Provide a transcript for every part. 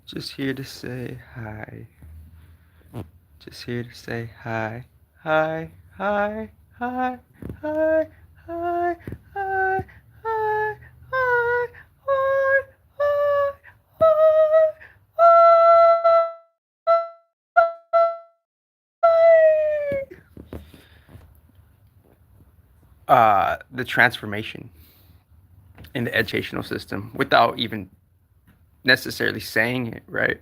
Just here to say hi. Just here to say hi. Hi, hi, hi, hi, hi, hi, hi, hi, hi, hi, the transformation in the educational system without even necessarily saying it, right?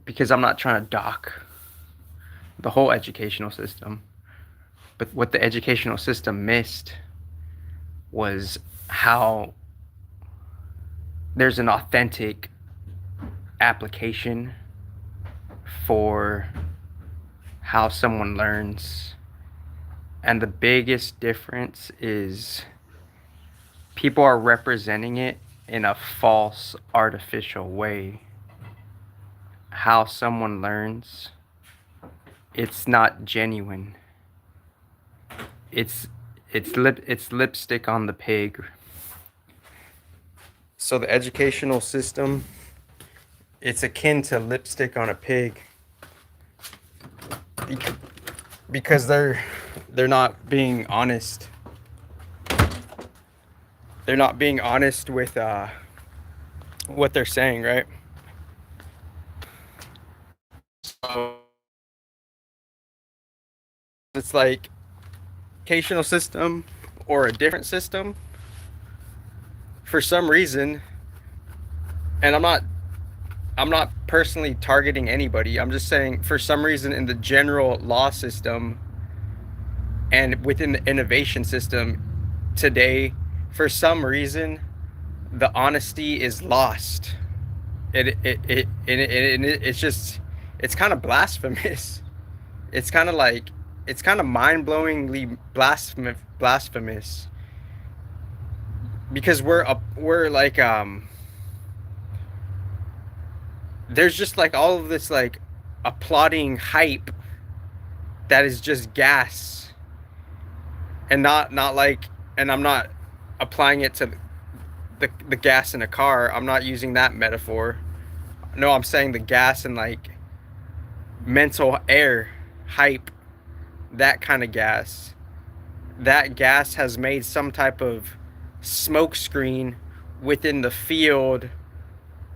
Because I'm not trying to dock the whole educational system. But what the educational system missed was how there's an authentic application for how someone learns. And the biggest difference is people are representing it in a false, artificial way. How someone learns, it's not genuine. It's it's lipstick on the pig. So the educational system, it's akin to lipstick on a pig because they're not being honest. They're not being honest with what they're saying, right? So it's like educational system or a different system for some reason, and I'm not personally targeting anybody. I'm just saying for some reason in the general law system and within the innovation system today, for some reason, the honesty is lost. It's just it's kind of blasphemous. It's kind of like it's kind of mind-blowingly blasphemous because we're like there's just like all of this like applauding hype that is just gas and not like, and I'm not applying it to the gas in a car. I'm not using that metaphor. No, I'm saying the gas and like mental air hype, that kind of gas. That gas has made some type of smokescreen within the field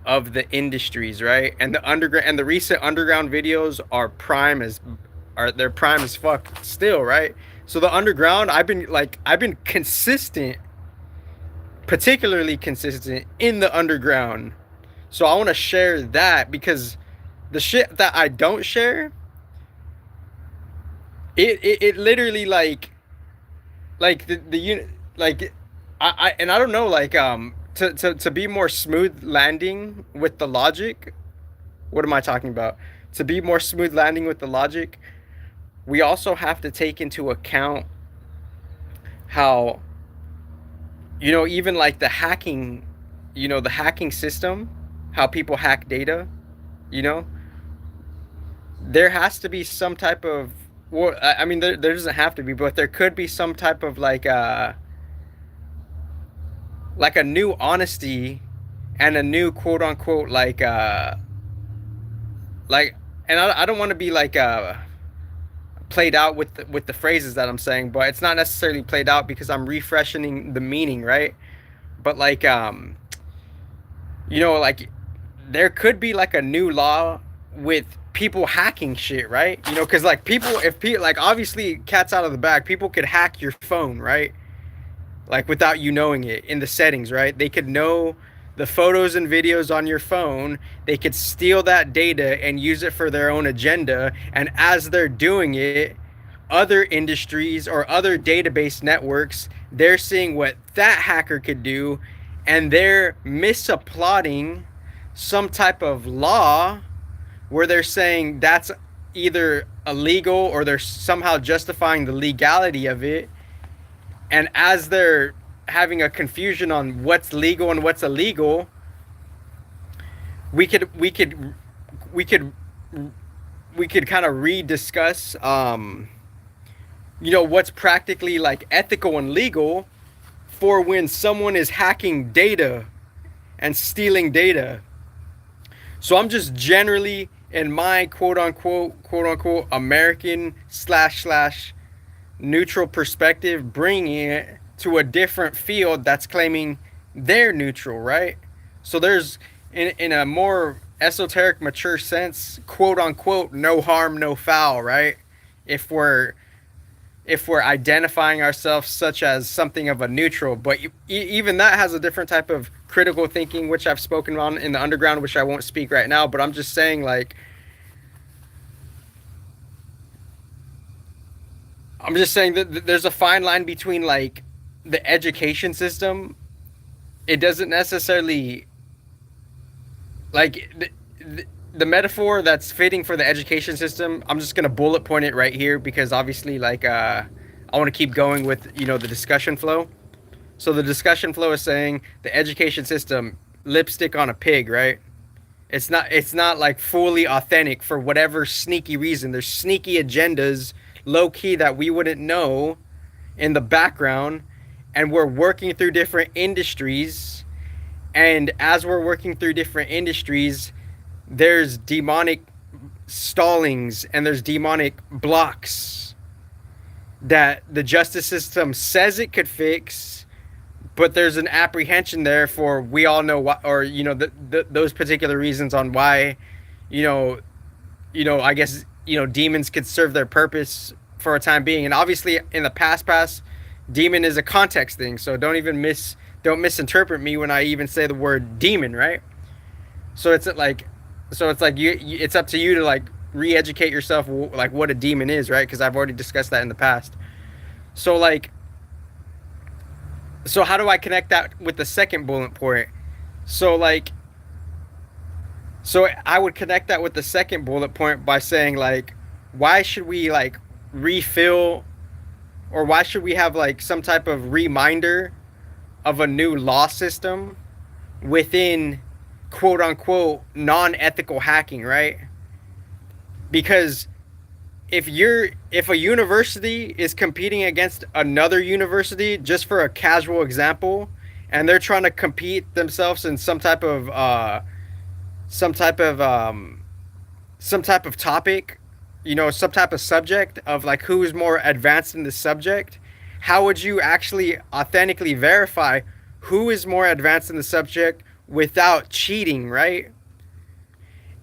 of the industries, right? And the underground and the recent underground videos are they're prime as fuck still, right? So the underground, I've been consistent, particularly consistent in the underground. So I want to share that because the shit that I don't share, it literally like the unit like I don't know like to be more smooth landing with the logic. What am I talking about? To be more smooth landing with the logic, we also have to take into account how, even like the hacking, the hacking system, how people hack data, you know, there has to be some type of, well, I mean, there doesn't have to be, but there could be some type of like a new honesty and a new quote unquote like, and I don't want to be like played out with the phrases that I'm saying, but it's not necessarily played out because I'm refreshing the meaning, right? But like like there could be like a new law with people hacking shit, right? Because like people, if people like obviously cats out of the bag, people could hack your phone, right? Like without you knowing it in the settings, right? They could know the photos and videos on your phone. They could steal that data and use it for their own agenda. And as they're doing it, other industries or other database networks, they're seeing what that hacker could do and they're misapplauding some type of law where they're saying that's either illegal or they're somehow justifying the legality of it. And as they're having a confusion on what's legal and what's illegal, we could we could we could we could kind of rediscuss what's practically like ethical and legal for when someone is hacking data and stealing data. So I'm just generally in my quote unquote American slash neutral perspective, bringing it to a different field that's claiming they're neutral, right? So there's in a more esoteric, mature sense, quote unquote, no harm, no foul, right? If we're identifying ourselves such as something of a neutral, but even that has a different type of critical thinking, which I've spoken on in the underground, which I won't speak right now. But I'm just saying, like, I'm just saying that there's a fine line between like the education system. It doesn't necessarily like the metaphor that's fitting for the education system. I'm just gonna bullet point it right here because obviously, like, I want to keep going with the discussion flow. So the discussion flow is saying the education system, lipstick on a pig, right? It's not like fully authentic for whatever sneaky reason. There's sneaky agendas, low key, that we wouldn't know in the background, and we're working through different industries. And as we're working through different industries, there's demonic stallings and there's demonic blocks that the justice system says it could fix, but there's an apprehension there for we all know why, or those particular reasons on why, you know, I guess demons could serve their purpose for a time being, and obviously in the past, demon is a context thing, so don't misinterpret me when I even say the word demon, right? So it's like, it's up to you to like re-educate yourself, like what a demon is, right? Because I've already discussed that in the past. So like, so how do I connect that with the second bullet point? So like, so I would connect that with the second bullet point by saying like, why should we like refill, or why should we have like some type of reminder of a new law system within quote unquote non-ethical hacking, right? Because if a university is competing against another university, just for a casual example, and they're trying to compete themselves in some type of some type of topic, some type of subject of like who is more advanced in the subject, how would you actually authentically verify who is more advanced in the subject without cheating, right?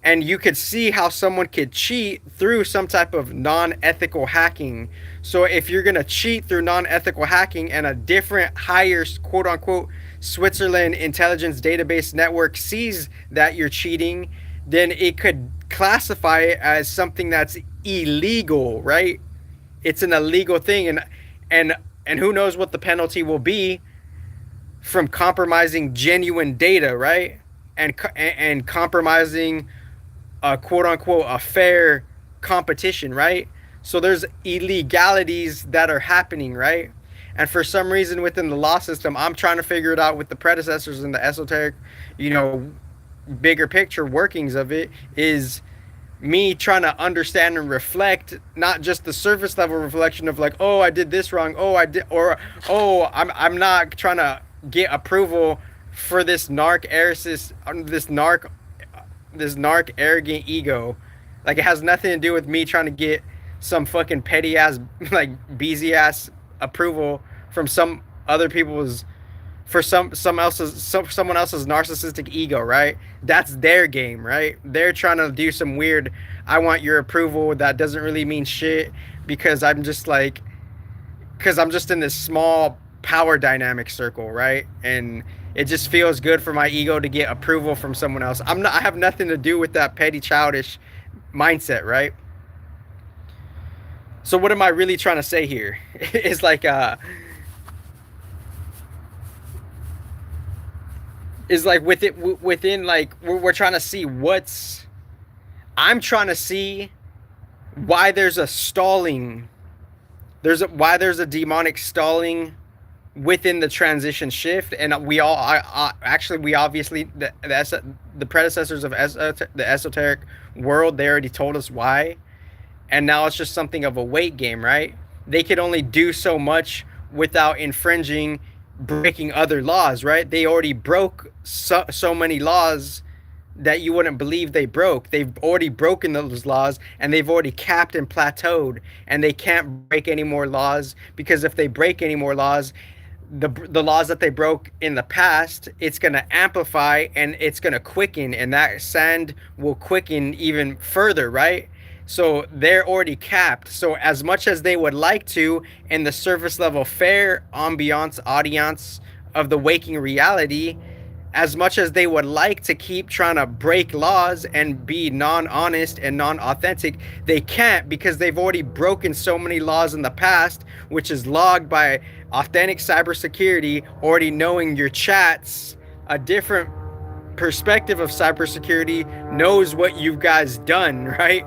And you could see how someone could cheat through some type of non-ethical hacking. So if you're going to cheat through non-ethical hacking and a different higher quote unquote Switzerland intelligence database network sees that you're cheating, then it could classify it as something that's illegal, right? It's an illegal thing, and who knows what the penalty will be from compromising genuine data, right? And compromising quote unquote a fair competition, right? So there's illegalities that are happening, right? And for some reason within the law system, I'm trying to figure it out with the predecessors and the esoteric, bigger picture workings of it, is me trying to understand and reflect, not just the surface level reflection of like, oh, I did this wrong, oh, I did, or oh, I'm not trying to get approval for this this narc arrogant ego. Like, it has nothing to do with me trying to get some fucking petty ass, like, beezy ass approval from some other people's, for someone else's narcissistic ego, right? That's their game, right? They're trying to do some weird, I want your approval, that doesn't really mean shit, because I'm just in this small power dynamic circle, right? And it just feels good for my ego to get approval from someone else. I have nothing to do with that petty childish mindset, right? So what am I really trying to say here? Is like within like we're trying to see I'm trying to see why there's a stalling. Why there's a demonic stalling within the transition shift, and we obviously the predecessors of the esoteric world, they already told us why, and now it's just something of a weight game, right? They could only do so much without infringing breaking other laws, right? They already broke so many laws that you wouldn't believe they broke. They've already broken those laws, and they've already capped and plateaued, and they can't break any more laws, because if they break any more laws, the laws that they broke in the past, it's going to amplify and it's going to quicken, and that sand will quicken even further, right? So they're already capped. So as much as they would like to, in the surface level fair ambiance audience of the waking reality, as much as they would like to keep trying to break laws and be non-honest and non-authentic, they can't, because they've already broken so many laws in the past, which is logged by authentic cybersecurity, already knowing your chats. A different perspective of cybersecurity knows what you guys done, right?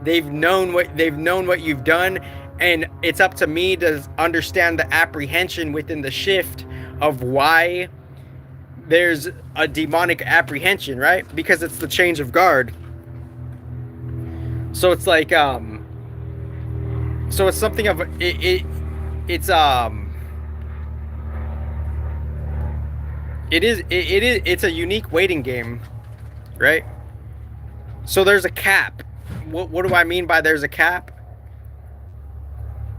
They've known what you've done, and it's up to me to understand the apprehension within the shift of why there's a demonic apprehension, right? Because it's the change of guard. So it's like so it's something of it's it's a unique waiting game, right? So there's a cap. What do I mean by there's a cap?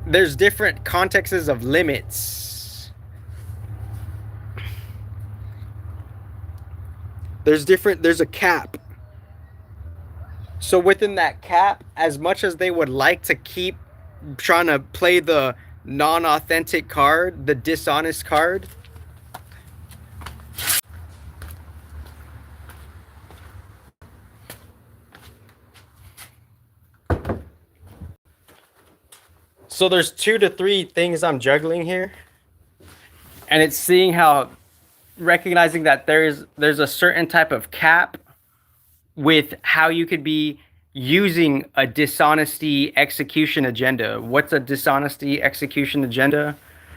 There's different contexts of limits. There's a cap. So within that cap, as much as they would like to keep trying to play the non-authentic card, the dishonest card, so there's 2 to 3 things I'm juggling here, and it's seeing how, recognizing that there's a certain type of cap with how you could be using a dishonesty execution agenda. What's a dishonesty execution agenda?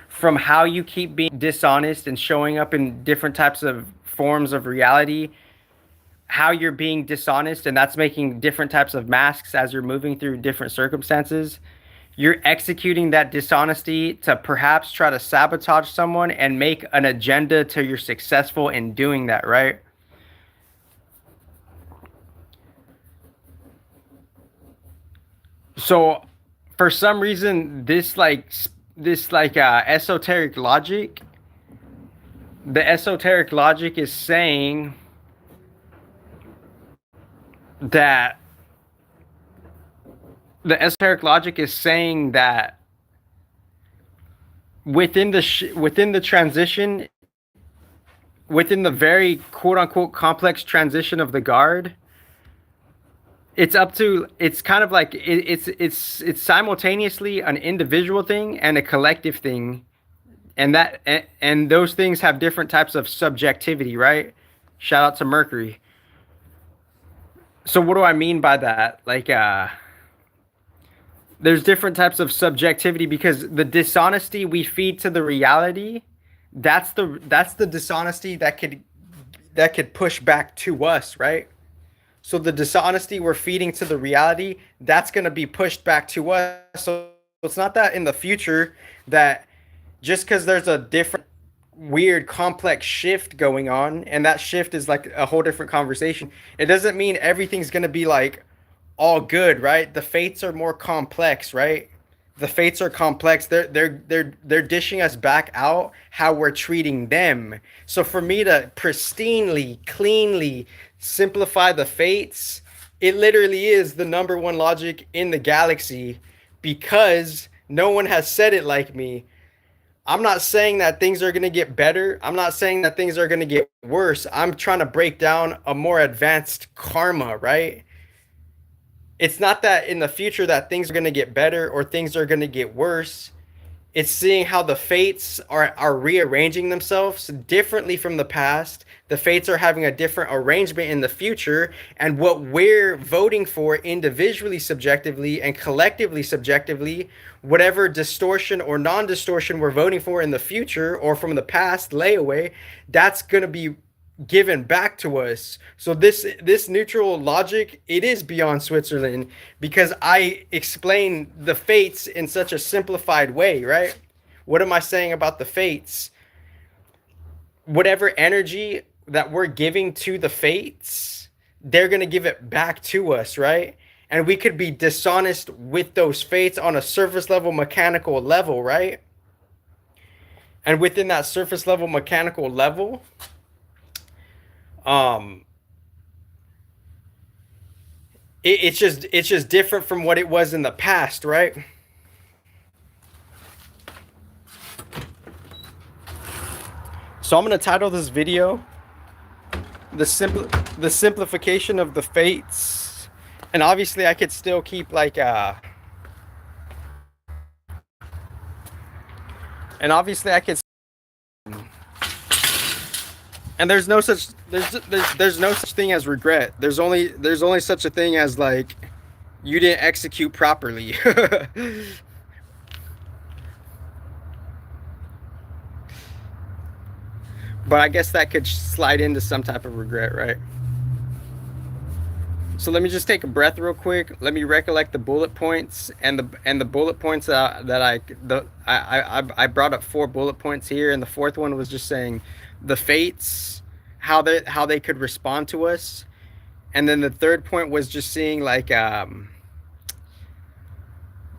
From how you keep being dishonest and showing up in different types of forms of reality, how you're being dishonest, and that's making different types of masks as you're moving through different circumstances. You're executing that dishonesty to perhaps try to sabotage someone and make an agenda till you're successful in doing that, right? So for some reason, this esoteric logic, the esoteric logic is saying that the esoteric logic is saying that within the transition, within the very quote unquote complex transition of the guard, it's kind of like it's simultaneously an individual thing and a collective thing, and those things have different types of subjectivity, right? Shout out to Mercury. So what do I mean by that? Like there's different types of subjectivity, because the dishonesty we feed to the reality, that's the dishonesty that could push back to us, right? So the dishonesty we're feeding to the reality, that's going to be pushed back to us. So it's not that in the future that just because there's a different weird complex shift going on, and that shift is like a whole different conversation, it doesn't mean everything's going to be like all good, right? The fates are more complex, right? The fates are complex. They're dishing us back out how we're treating them. So for me to pristinely, cleanly simplify the fates, it literally is the number one logic in the galaxy, because no one has said it like me. I'm not saying that things are going to get better. I'm not saying that things are going to get worse. I'm trying to break down a more advanced karma, right? It's not that in the future that things are going to get better or things are going to get worse. It's seeing how the fates are rearranging themselves differently from the past. The fates are having a different arrangement in the future, and what we're voting for individually subjectively and collectively subjectively, whatever distortion or non-distortion we're voting for in the future or from the past layaway, that's going to be given back to us. So this neutral logic, it is beyond Switzerland, because I explain the fates in such a simplified way, right? What am I saying about the fates? whatever energy that we're giving to the fates, they're going to give it back to us, right? And we could be dishonest with those fates on a surface level mechanical level, right? And within that surface level mechanical level, um it's just different from what it was in the past, right? So I'm going to title this video the simple the simplification of the fates. And obviously I could still keep like and obviously I could and there's no such thing as regret. There's only such a thing as like you didn't execute properly. But I guess that could slide into some type of regret, right? So let me just take a breath real quick. Let me recollect the bullet points and the bullet points that I brought up 4 bullet points here, and the fourth one was just saying the fates, how they could respond to us, and then the third point was just seeing like the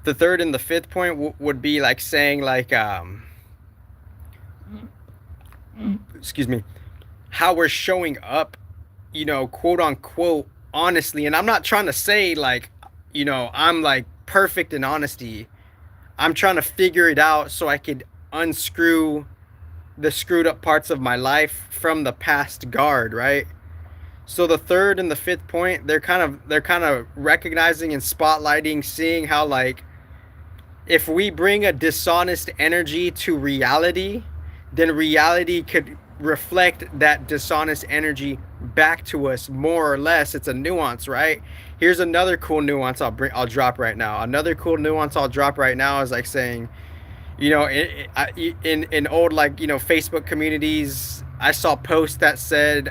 third and the fifth point would be like saying like excuse me, how we're showing up, quote unquote, honestly. And I'm not trying to say like, I'm like perfect in honesty. I'm trying to figure it out so I could unscrew the screwed up parts of my life from the past guard, right? So the third and the fifth point, they're kind of recognizing and spotlighting, seeing how like if we bring a dishonest energy to reality, then reality could reflect that dishonest energy back to us more or less. It's a nuance, right? Here's another cool nuance I'll drop right now. Another cool nuance I'll drop right now is like saying, in old like Facebook communities, I saw posts that said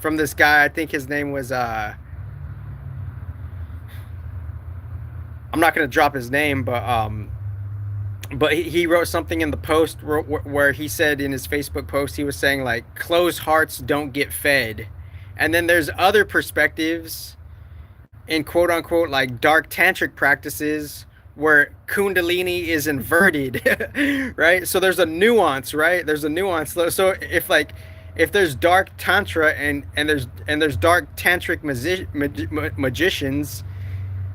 from this guy. I think his name was I'm not gonna drop his name, but he wrote something in the post where he said in his Facebook post, he was saying like closed hearts don't get fed. And then there's other perspectives in quote unquote like dark tantric practices where kundalini is inverted. Right? So there's a nuance, right? There's a nuance. So if there's dark tantra and there's dark tantric magicians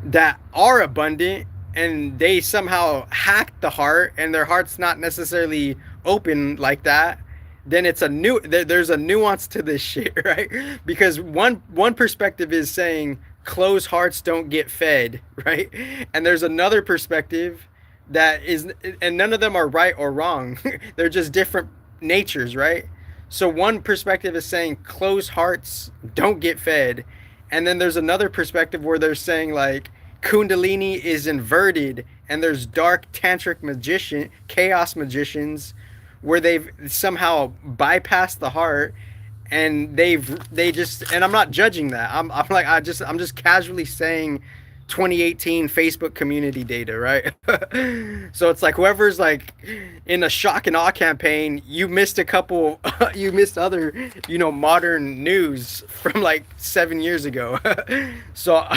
that are abundant, and they somehow hack the heart and their heart's not necessarily open like that, then there's a nuance to this shit. Right? Because one perspective is saying closed hearts don't get fed, right? And there's another perspective that is, and none of them are right or wrong. They're just different natures, right? So one perspective is saying closed hearts don't get fed, and then there's another perspective where they're saying like kundalini is inverted, and there's dark tantric chaos magicians where they've somehow bypassed the heart, and they just, and I'm not judging that. I'm just casually saying 2018 Facebook community data, right? So it's like whoever's like in a shock and awe campaign, you missed a couple, you missed other, modern news from like 7 years ago. So,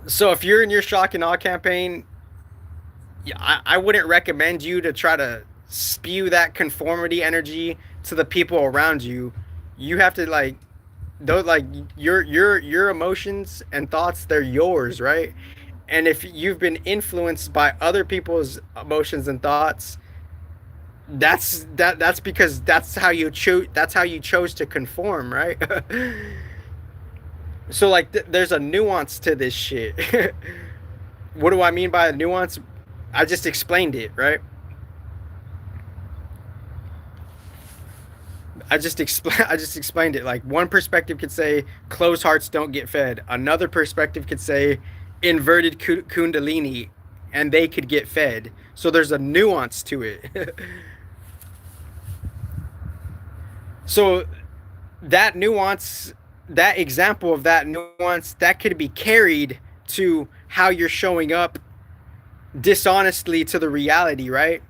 so if you're in your shock and awe campaign, I wouldn't recommend you to try to spew that conformity energy to the people around you. You have to like, those like your emotions and thoughts, they're yours, right? And if you've been influenced by other people's emotions and thoughts, that's because that's how you chose to conform, right? So like there's a nuance to this shit. What do I mean by a nuance? I just explained it, right? I just explained it. Like one perspective could say closed hearts don't get fed. Another perspective could say inverted kundalini, and they could get fed. So there's a nuance to it. So that nuance, that example of that nuance, that could be carried to how you're showing up dishonestly to the reality, right?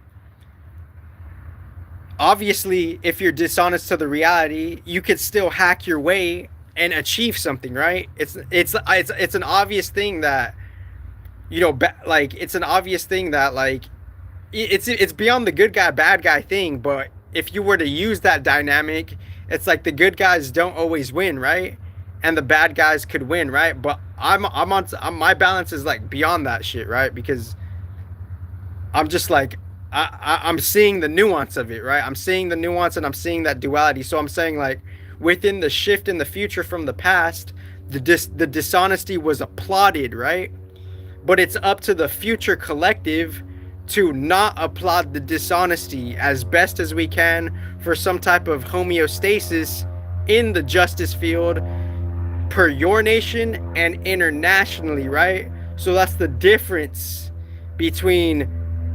obviously, if you're dishonest to the reality, you could still hack your way and achieve something, right? It's an obvious thing that, like it's an obvious thing that, like, it's beyond the good guy bad guy thing. But if you were to use that dynamic, it's like the good guys don't always win, right? And the bad guys could win, right? But my balance is like beyond that shit, right? Because I'm just like, I'm seeing the nuance of it, right? I'm seeing the nuance and I'm seeing that duality. So I'm saying, like, within the shift in the future from the past, the dishonesty was applauded, right? But it's up to the future collective to not applaud the dishonesty as best as we can for some type of homeostasis in the justice field per your nation and internationally, right? So that's the difference between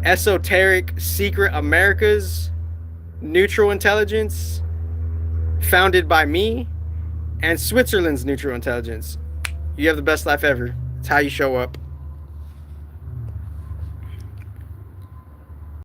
esoteric secret America's neutral intelligence founded by me and Switzerland's neutral intelligence. You have the best life ever. It's how you show up.